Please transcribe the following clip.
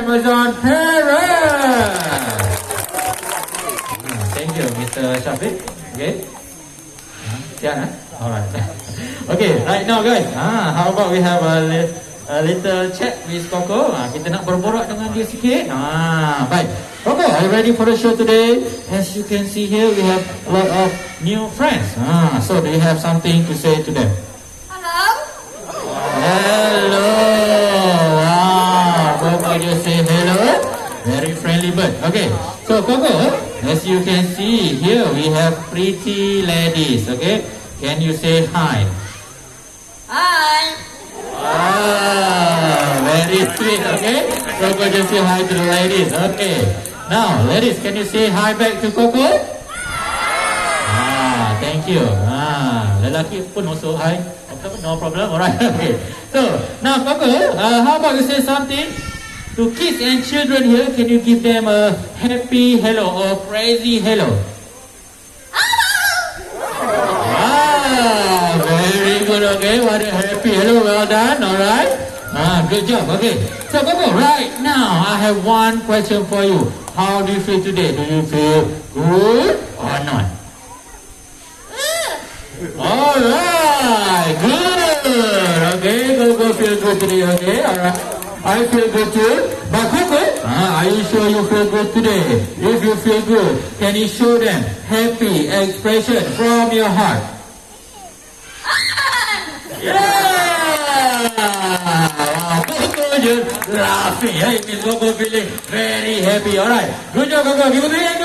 Amazon parent. Thank you, Mr. Shafiq. Okay. Yeah. All right. Okay. Right now, guys. How about we have a little chat with Coco? Kita nak berborak dengan dia sikit. Baik. Coco, are you ready for the show today? As you can see here, we have a lot of new friends. So do you have something to say to them? Hello. Wow. Coco just say hello. Very friendly bird. Okay. So Coco, as you can see here, we have pretty ladies. Okay. Can you say hi? Hi. Very sweet. Okay. Coco just say hi to the ladies. Okay. Now, ladies, can you say hi back to Coco? Thank you. Lelaki pun also hi. No problem. Alright. Okay. So now, Coco, how about you say something to kids and children here? Can you give them a happy hello or crazy hello? Very good. Okay. What a happy hello. Well done. Alright. Good job. Okay. So Coco, right now I have one question for you. How do you feel today? Do you feel good or not? Alright, good. Okay, Coco feel good today. Okay, alright. I feel good too. But Coco, are you sure you feel good today? If you feel good, can you show them happy expression from your heart? Yeah! Coco just laughing. It means Coco feeling very happy. Alright, good job, Coco. Give it a hand.